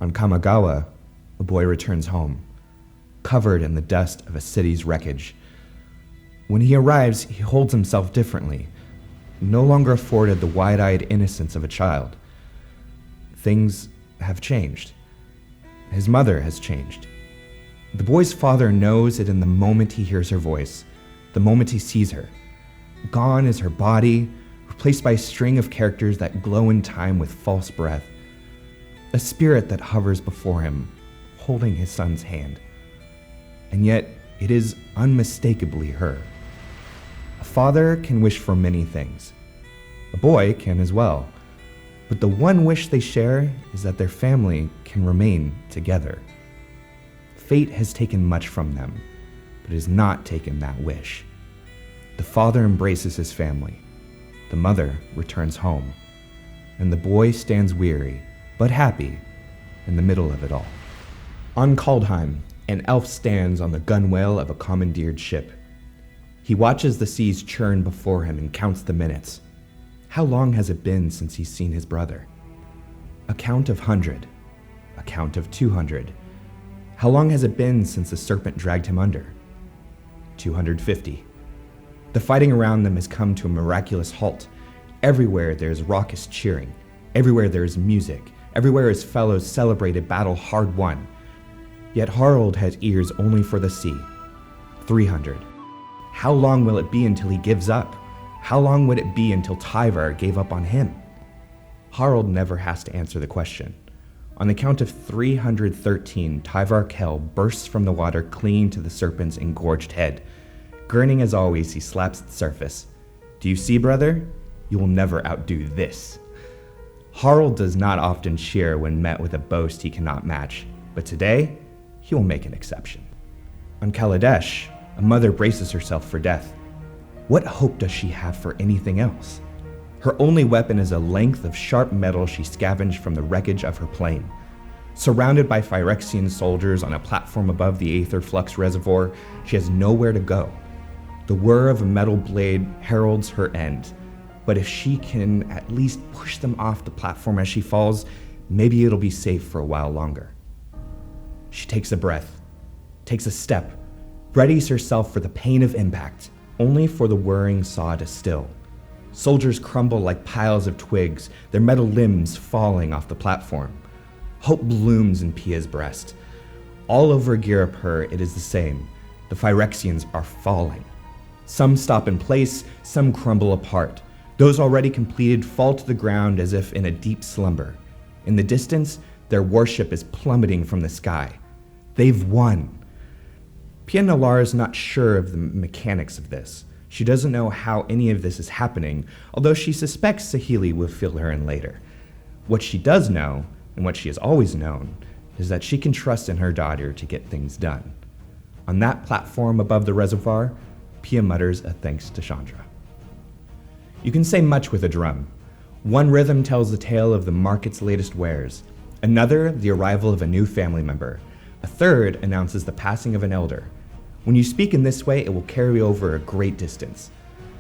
On Kamigawa, a boy returns home, covered in the dust of a city's wreckage. When he arrives, he holds himself differently, no longer afforded the wide-eyed innocence of a child. Things have changed. His mother has changed. The boy's father knows it in the moment he hears her voice, the moment he sees her. Gone is her body, replaced by a string of characters that glow in time with false breath. A spirit that hovers before him, holding his son's hand. And yet, it is unmistakably her. A father can wish for many things. A boy can as well. But the one wish they share is that their family can remain together. Fate has taken much from them, but has not taken that wish. The father embraces his family. The mother returns home. And the boy stands weary, but happy, in the middle of it all. On Kaldheim, an elf stands on the gunwale of a commandeered ship. He watches the seas churn before him and counts the minutes. How long has it been since he's seen his brother? A count of 100. A count of 200. How long has it been since the serpent dragged him under? 250. The fighting around them has come to a miraculous halt. Everywhere there is raucous cheering. Everywhere there is music. Everywhere his fellows celebrate a battle hard won. Yet Harald has ears only for the sea. 300. How long will it be until he gives up? How long would it be until Tyvar gave up on him? Harald never has to answer the question. On the count of 313, Tyvar Kell bursts from the water, clinging to the serpent's engorged head. Grinning as always, he slaps the surface. Do you see, brother? You will never outdo this. Harald does not often cheer when met with a boast he cannot match, but today, he will make an exception. On Kaladesh, a mother braces herself for death. What hope does she have for anything else? Her only weapon is a length of sharp metal she scavenged from the wreckage of her plane. Surrounded by Phyrexian soldiers on a platform above the Aether Flux reservoir, she has nowhere to go. The whir of a metal blade heralds her end, but if she can at least push them off the platform as she falls, maybe it'll be safe for a while longer. She takes a breath, takes a step, readies herself for the pain of impact, only for the whirring saw to still. Soldiers crumble like piles of twigs, their metal limbs falling off the platform. Hope blooms in Pia's breast. All over Girapur, it is the same. The Phyrexians are falling. Some stop in place, some crumble apart. Those already completed fall to the ground as if in a deep slumber. In the distance, their warship is plummeting from the sky. They've won. Pia Nalar is not sure of the mechanics of this. She doesn't know how any of this is happening, although she suspects Saheeli will fill her in later. What she does know, and what she has always known, is that she can trust in her daughter to get things done. On that platform above the reservoir, Pia mutters a thanks to Chandra. You can say much with a drum. One rhythm tells the tale of the market's latest wares. Another, the arrival of a new family member. A third announces the passing of an elder. When you speak in this way, it will carry over a great distance.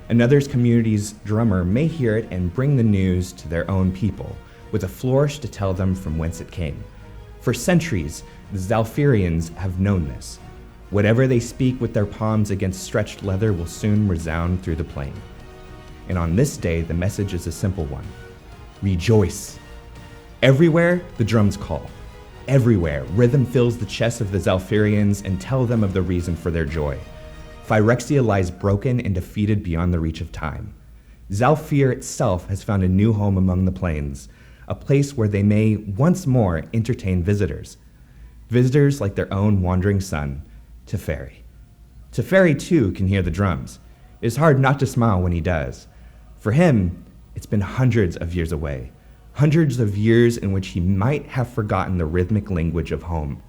Another's community's drummer may hear it and bring the news to their own people, with a flourish to tell them from whence it came. For centuries, the Zalfirians have known this. Whatever they speak with their palms against stretched leather will soon resound through the plain. And on this day, the message is a simple one. Rejoice. Everywhere, the drums call. Everywhere, rhythm fills the chests of the Zalfirians and tell them of the reason for their joy. Phyrexia lies broken and defeated beyond the reach of time. Zalfir itself has found a new home among the plains, a place where they may once more entertain visitors. Visitors like their own wandering son, Teferi. Teferi too can hear the drums. It is hard not to smile when he does. For him, it's been hundreds of years away. Hundreds of years in which he might have forgotten the rhythmic language of home.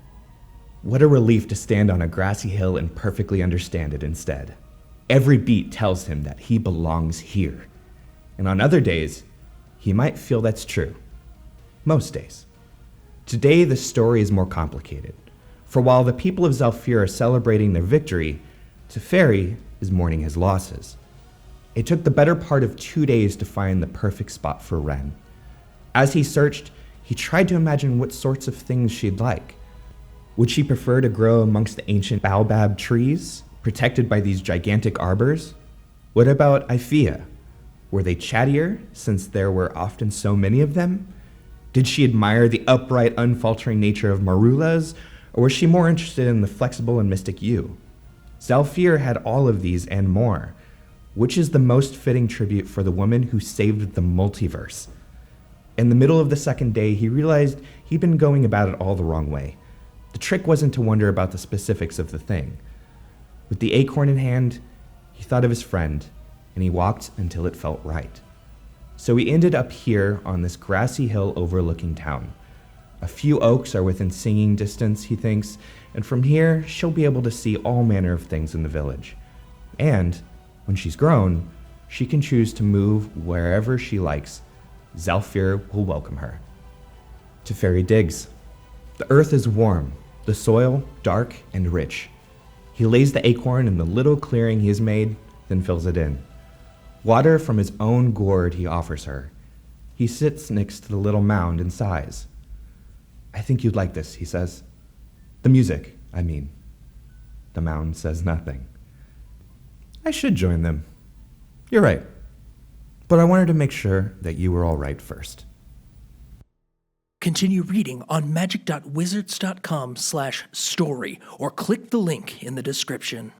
What a relief to stand on a grassy hill and perfectly understand it instead. Every beat tells him that he belongs here. And on other days, he might feel that's true. Most days. Today, the story is more complicated. For while the people of Zalfir are celebrating their victory, Teferi is mourning his losses. It took the better part of 2 days to find the perfect spot for Ren. As he searched, He tried to imagine what sorts of things she'd like. Would she prefer to grow amongst the ancient baobab trees, protected by these gigantic arbors? What about Ifea? Were they chattier, since there were often so many of them? Did she admire the upright, unfaltering nature of marulas, or was she more interested in the flexible and mystic yew? Zhalfir had all of these and more. Which is the most fitting tribute for the woman who saved the multiverse? In the middle of the second day, he realized he'd been going about it all the wrong way. The trick wasn't to wonder about the specifics of the thing. With the acorn in hand, he thought of his friend, and he walked until it felt right. So he ended up here on this grassy hill overlooking town. A few oaks are within singing distance, he thinks, and from here, she'll be able to see all manner of things in the village. And when she's grown, she can choose to move wherever she likes. Zhalfir will welcome her. To Fairy digs. The earth is warm, the soil dark and rich. He lays the acorn in the little clearing he has made, then fills it in. Water from his own gourd he offers her. He sits next to the little mound and sighs. I think you'd like this, he says. The music, I mean. The mound says nothing. I should join them. You're right. But I wanted to make sure that you were all right first. Continue reading on magic.wizards.com/story or click the link in the description.